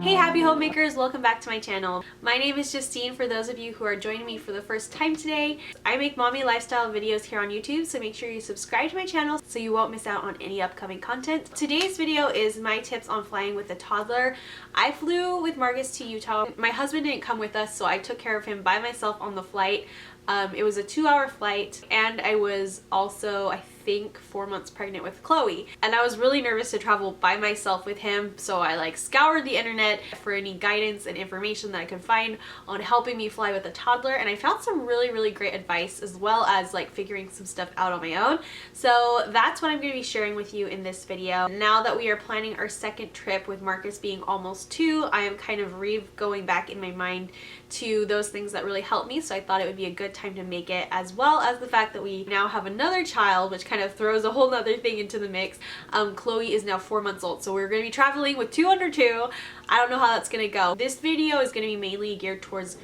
Hey happy homemakers, welcome back to my channel. My name is Justine for those of you who are joining me for the first time today. I make mommy lifestyle videos here on YouTube, so make sure you subscribe to my channel so you won't miss out on any upcoming content. Today's video is my tips on flying with a toddler. I flew with Marcus to Utah. My husband didn't come with us, so I took care of him by myself on the flight. It was a 2-hour flight, and I was also, I think, 4 months pregnant with Chloe, and I was really nervous to travel by myself with him, so I scoured the internet for any guidance and information that I could find on helping me fly with a toddler, and I found some really great advice, as well as figuring some stuff out on my own. So that's what I'm going to be sharing with you in this video. Now that we are planning our second trip, with Marcus being almost 2, I am kind of going back in my mind to those things that really helped me, so I thought it would be a good time to make it, as well as the fact that we now have another child, which kind of throws a whole nother thing into the mix. Chloe is now 4 months old, so we're going to be traveling with 2 under 2. I don't know how that's going to go. This video is going to be mainly geared towards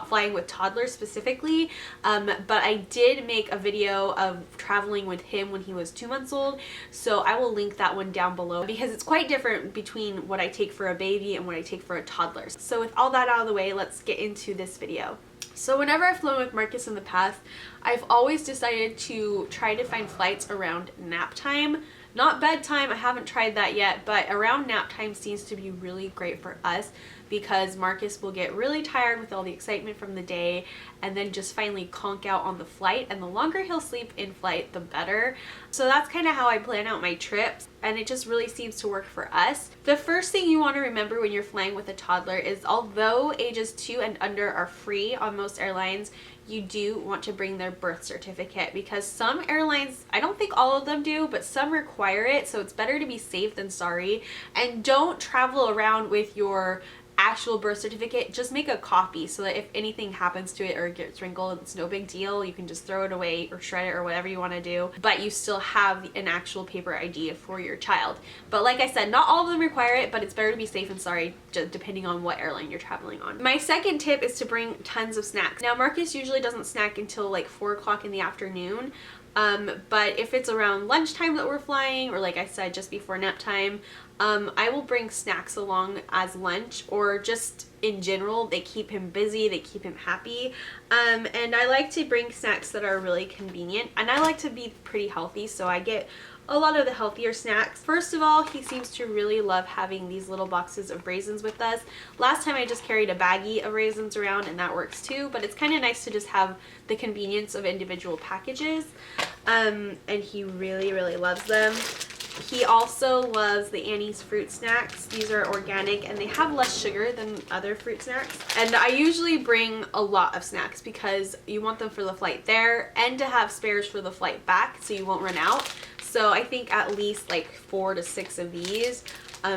flying with toddlers specifically, but I did make a video of traveling with him when he was 2 months old, so I will link that one down below because it's quite different between what I take for a baby and what I take for a toddler. So with all that out of the way, let's get into this video. So whenever I've flown with Marcus in the past, I've always decided to try to find flights around nap time. Not bedtime, I haven't tried that yet, but around nap time seems to be really great for us because Marcus will get really tired with all the excitement from the day and then just finally conk out on the flight, and the longer he'll sleep in flight, the better. So that's kind of how I plan out my trips, and it just really seems to work for us. The first thing you want to remember when you're flying with a toddler is, although ages 2 and under are free on most airlines, you do want to bring their birth certificate, because some airlines, I don't think all of them do, but some require it, so it's better to be safe than sorry. And don't travel around with your actual birth certificate. Just make a copy so that if anything happens to it or it gets wrinkled, it's no big deal. You can just throw it away or shred it or whatever you want to do, but you still have an actual paper ID for your child. But like I said, not all of them require it, but it's better to be safe than sorry, just depending on what airline you're traveling on. My second tip is to bring tons of snacks. Now Marcus usually doesn't snack until 4 o'clock in the afternoon. But if it's around lunchtime that we're flying, or like I said, just before nap time, I will bring snacks along as lunch, or just in general. They keep him busy, they keep him happy, and I like to bring snacks that are really convenient, and I like to be pretty healthy, so I get a lot of the healthier snacks. First of all, he seems to really love having these little boxes of raisins with us. Last time I just carried a baggie of raisins around, and that works too, but it's kind of nice to just have the convenience of individual packages, and he really loves them. He also loves the Annie's fruit snacks. These are organic and they have less sugar than other fruit snacks. And I usually bring a lot of snacks because you want them for the flight there and to have spares for the flight back so you won't run out. So I think at least 4 to 6 of these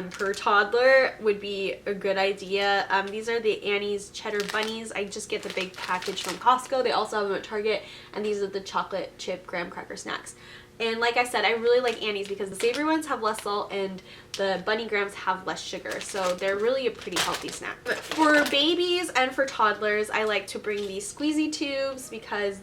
per toddler would be a good idea. These are the Annie's cheddar bunnies. I just get the big package from Costco. They also have them at Target, and these are the chocolate chip graham cracker snacks. And like I said, I really like Annie's because the savory ones have less salt and the bunny grams have less sugar, so they're really a pretty healthy snack. But for babies and for toddlers, I like to bring these squeezy tubes because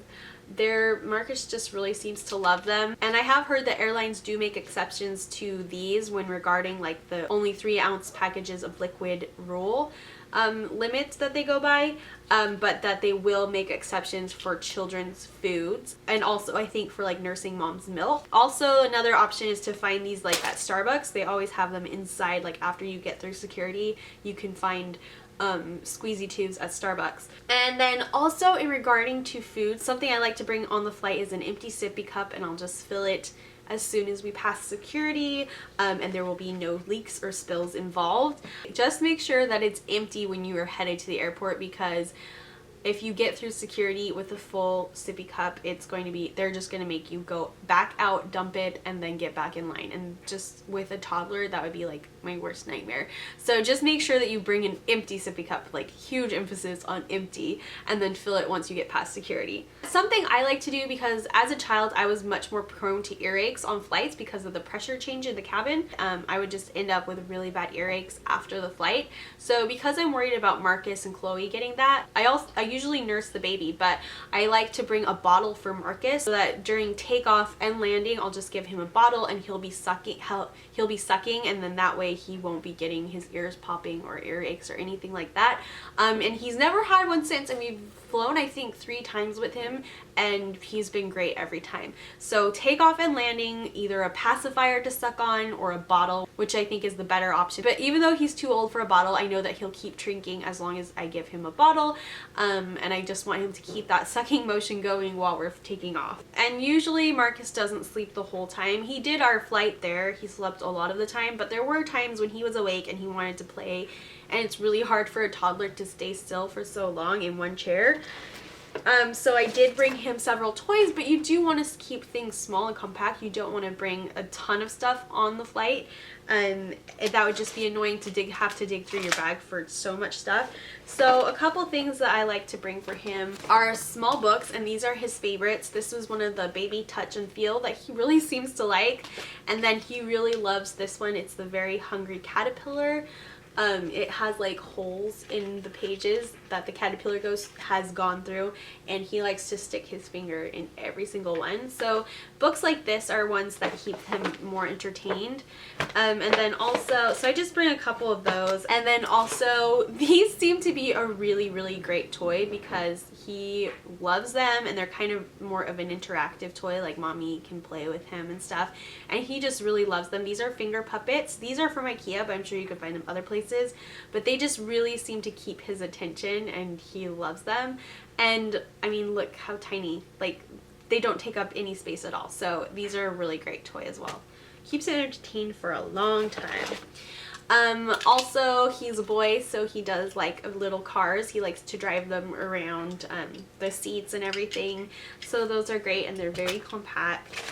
Marcus just really seems to love them. And I have heard that airlines do make exceptions to these when regarding the only 3-ounce packages of liquid rule limits that they go by, but that they will make exceptions for children's foods, and also I think for nursing mom's milk. Also, another option is to find these at Starbucks. They always have them inside, after you get through security you can find squeezy tubes at Starbucks. And then also in regarding to food, something I like to bring on the flight is an empty sippy cup, and I'll just fill it as soon as we pass security, and there will be no leaks or spills involved. Just make sure that it's empty when you are headed to the airport, because if you get through security with a full sippy cup, they're just going to make you go back out, dump it, and then get back in line. And just with a toddler, that would be my worst nightmare. So just make sure that you bring an empty sippy cup, huge emphasis on empty, and then fill it once you get past security. Something I like to do, because as a child I was much more prone to earaches on flights because of the pressure change in the cabin. I would just end up with really bad earaches after the flight. So because I'm worried about Marcus and Chloe getting that, I usually nurse the baby, but I like to bring a bottle for Marcus so that during takeoff and landing I'll just give him a bottle and he'll be sucking, and then that way he won't be getting his ears popping or earaches or anything like that. And he's never had one since, and we've flown I think 3 times with him and he's been great every time. So takeoff and landing, either a pacifier to suck on or a bottle, which I think is the better option. But even though he's too old for a bottle, I know that he'll keep drinking as long as I give him a bottle, and I just want him to keep that sucking motion going while we're taking off. And usually Marcus doesn't sleep the whole time. He did our flight there, he slept a lot of the time, but there were times when he was awake and he wanted to play, and it's really hard for a toddler to stay still for so long in one chair. So I did bring him several toys, but you do want to keep things small and compact. You don't want to bring a ton of stuff on the flight, and that would just be annoying to have to dig through your bag for so much stuff. So a couple things that I like to bring for him are small books, and these are his favorites. This was one of the Baby Touch and Feel that he really seems to like, and then he really loves this one. It's the Very Hungry Caterpillar. It has like holes in the pages that the caterpillar has gone through, and he likes to stick his finger in every single one. So books like this are ones that keep him more entertained. And then also, so I just bring a couple of those, and then also these seem to be a really great toy because he loves them, and they're kind of more of an interactive toy, like mommy can play with him and stuff, and he just really loves them. These are finger puppets. These are from IKEA, but I'm sure you could find them other places, but they just really seem to keep his attention and he loves them. And I mean, look how tiny, like they don't take up any space at all. So these are a really great toy as well. Keeps him entertained for a long time. Also, he's a boy, so he does like little cars. He likes to drive them around the seats and everything. So those are great, and they're very compact.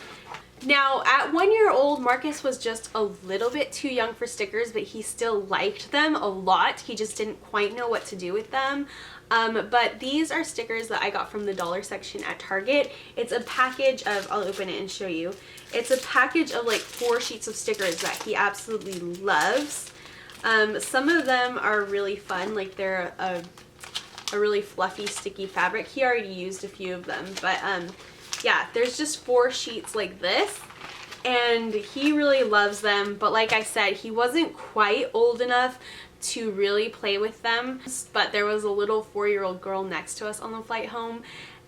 Now, at 1 year old, Marcus was just a little bit too young for stickers, but he still liked them a lot. He just didn't quite know what to do with them. But these are stickers that I got from the dollar section at Target. It's a package of, I'll open it and show you. It's a package of like 4 sheets of stickers that he absolutely loves. Some of them are really fun, like they're a really fluffy, sticky fabric. He already used a few of them, but yeah, there's just 4 sheets like this, and he really loves them. But like I said, he wasn't quite old enough to really play with them, but there was a little 4-year-old girl next to us on the flight home,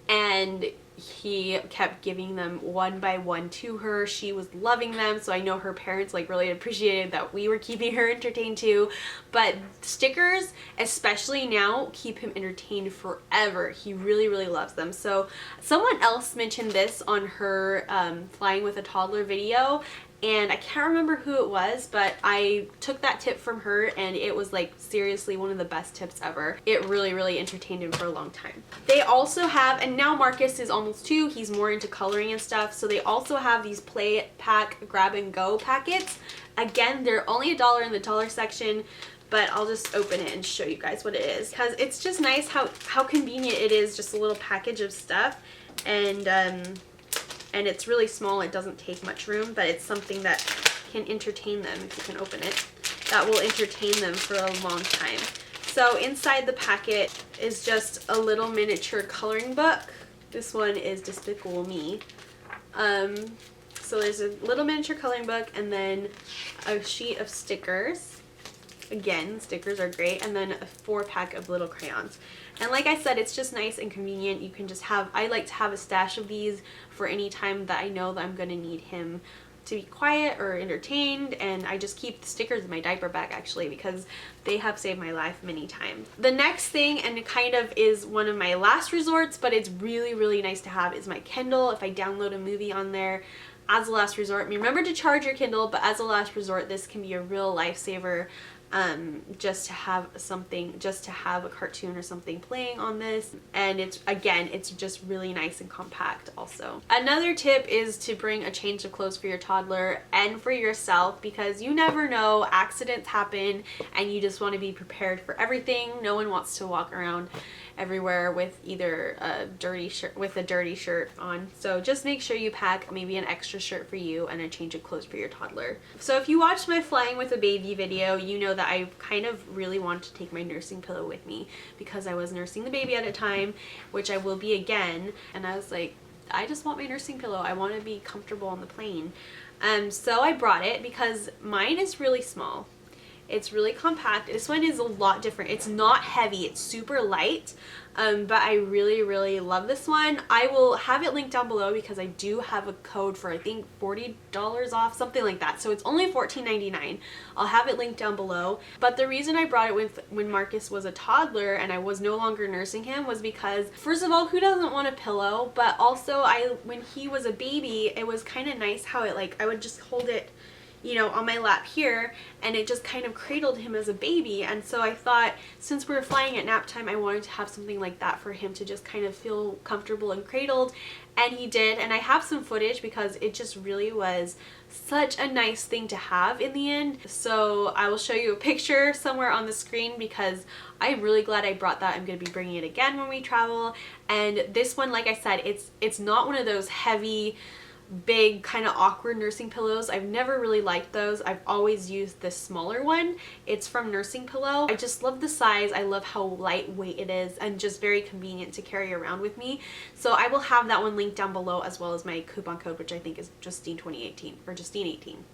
and he kept giving them one by one to her. She was loving them, so I know her parents like really appreciated that we were keeping her entertained too. But stickers, especially now, keep him entertained forever. He really loves them. So someone else mentioned this on her flying with a toddler video, and I can't remember who it was, but I took that tip from her, and it was like seriously one of the best tips ever. It really entertained him for a long time. They also have, and now Marcus is almost 2, he's more into coloring and stuff, so they also have these play pack grab and go packets. Again, they're only $1 in the dollar section, but I'll just open it and show you guys what it is, because it's just nice how convenient it is, just a little package of stuff. And it's really small. It doesn't take much room, but it's something that can entertain them, if you can open it. That will entertain them for a long time. So inside the packet is just a little miniature coloring book. This one is Despicable Me. So there's a little miniature coloring book, and then a sheet of stickers. Again, stickers are great, and then a 4-pack of little crayons. And like I said, it's just nice and convenient. You can just have, I like to have a stash of these for any time that I know that I'm going to need him to be quiet or entertained, and I just keep the stickers in my diaper bag actually, because they have saved my life many times. The next thing, and it kind of is one of my last resorts, but it's really nice to have, is my Kindle. If I download a movie on there, as a last resort, remember to charge your Kindle, but as a last resort, this can be a real lifesaver. Just to have something, just to have a cartoon or something playing on this. And it's, again, it's just really nice and compact also. Another tip is to bring a change of clothes for your toddler and for yourself, because you never know, accidents happen, and you just want to be prepared for everything. No one wants to walk around everywhere with either a dirty shirt on. So just make sure you pack maybe an extra shirt for you and a change of clothes for your toddler. So if you watched my flying with a baby video, you know that I kind of really want to take my nursing pillow with me because I was nursing the baby at a time, which I will be again, and I was like, I just want my nursing pillow. I want to be comfortable on the plane. So I brought it because mine is really small. It's really compact. This one is a lot different. It's not heavy. It's super light. But I really, really love this one. I will have it linked down below because I do have a code for, I think, $40 off, something like that. So it's only $14.99. I'll have it linked down below. But the reason I brought it when Marcus was a toddler and I was no longer nursing him was because, first of all, who doesn't want a pillow? But also, when he was a baby, it was kind of nice how it, like, I would just hold it, you know, on my lap here, and it just kind of cradled him as a baby. And so I thought, since we were flying at nap time, I wanted to have something like that for him to just kind of feel comfortable and cradled, and he did. And I have some footage because it just really was such a nice thing to have in the end. So I will show you a picture somewhere on the screen because I'm really glad I brought that. I'm going to be bringing it again when we travel. And this one, like I said, it's not one of those heavy, big, kind of awkward nursing pillows. I've never really liked those. I've always used this smaller one. It's from Nursing Pillow. I just love the size. I love how lightweight it is and just very convenient to carry around with me. So I will have that one linked down below, as well as my coupon code, which I think is Justine 2018 or Justine 18.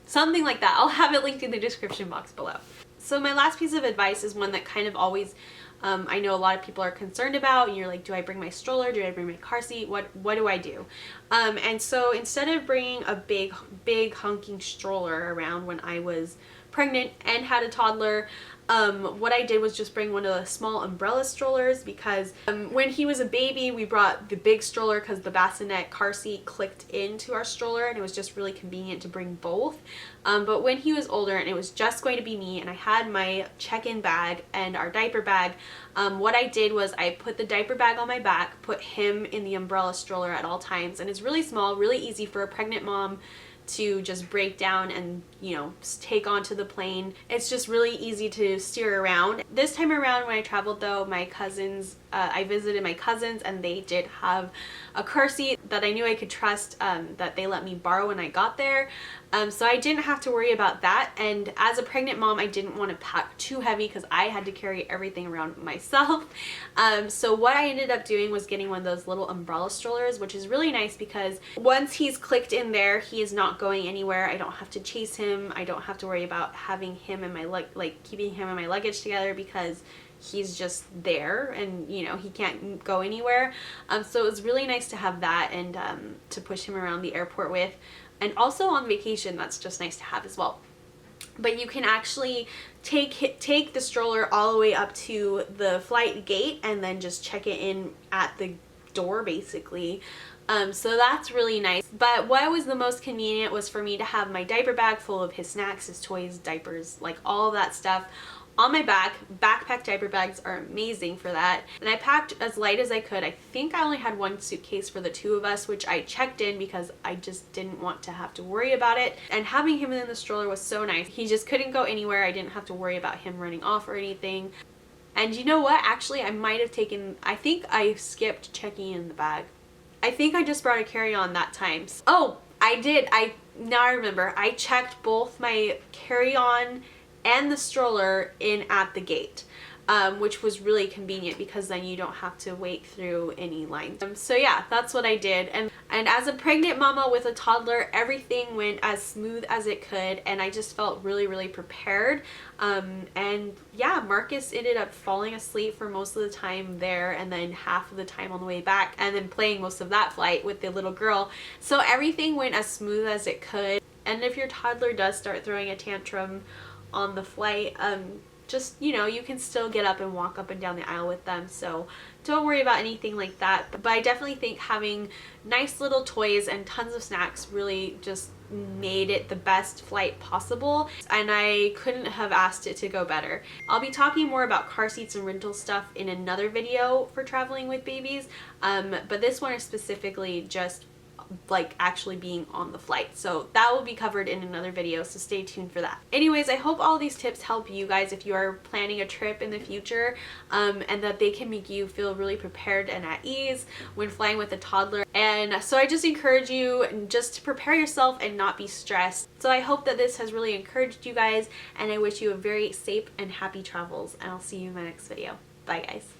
Something like that. I'll have it linked in the description box below. So my last piece of advice is one that kind of always I know a lot of people are concerned about, and you're like, do I bring my stroller? Do I bring my car seat? What do I do? And so instead of bringing a big honking stroller around when I was pregnant and had a toddler, what I did was just bring one of the small umbrella strollers because when he was a baby, we brought the big stroller because the bassinet car seat clicked into our stroller, and it was just really convenient to bring both. But when he was older and it was just going to be me and I had my check-in bag and our diaper bag, what I did was I put the diaper bag on my back, put him in the umbrella stroller at all times, and it's really small, really easy for a pregnant mom to just break down and, you know, take onto the plane. It's just really easy to steer around. This time around when I traveled though, my cousins, I visited my cousins and they did have a car seat that I knew I could trust, that they let me borrow when I got there. So I didn't have to worry about that. And as a pregnant mom, I didn't want to pack too heavy because I had to carry everything around myself. So what I ended up doing was getting one of those little umbrella strollers, which is really nice because once he's clicked in there, he is not going anywhere. I don't have to chase him. I don't have to worry about having him and keeping him and my luggage together because he's just there and, you know, he can't go anywhere. So it was really nice to have that and to push him around the airport with. And also on vacation, that's just nice to have as well. But you can actually take the stroller all the way up to the flight gate and then just check it in at the door basically. So that's really nice. But what was the most convenient was for me to have my diaper bag full of his snacks, his toys, diapers, like all of that stuff on my back. Backpack diaper bags are amazing for that. And I packed as light as I could. I think I only had one suitcase for the two of us, which I checked in because I just didn't want to have to worry about it. And having him in the stroller was so nice. He just couldn't go anywhere. I didn't have to worry about him running off or anything. And you know what? Actually, I might have I think I skipped checking in the bag. I think I just brought a carry-on that time. Oh, I did. Now I remember. I checked both my carry-on and the stroller in at the gate, which was really convenient because then you don't have to wait through any lines. So yeah, that's what I did. And as a pregnant mama with a toddler, everything went as smooth as it could, and I just felt really, really prepared. And yeah, Marcus ended up falling asleep for most of the time there, and then half of the time on the way back, and then playing most of that flight with the little girl. So everything went as smooth as it could. And if your toddler does start throwing a tantrum on the flight, just, you know, you can still get up and walk up and down the aisle with them, so don't worry about anything like that. But I definitely think having nice little toys and tons of snacks really just made it the best flight possible, and I couldn't have asked it to go better. I'll be talking more about car seats and rental stuff in another video for traveling with babies, but this one is specifically just like actually being on the flight. So that will be covered in another video, so stay tuned for that. Anyways, I hope all these tips help you guys if you are planning a trip in the future, and that they can make you feel really prepared and at ease when flying with a toddler. And so I just encourage you just to prepare yourself and not be stressed. So I hope that this has really encouraged you guys, and I wish you a very safe and happy travels, and I'll see you in my next video. Bye guys.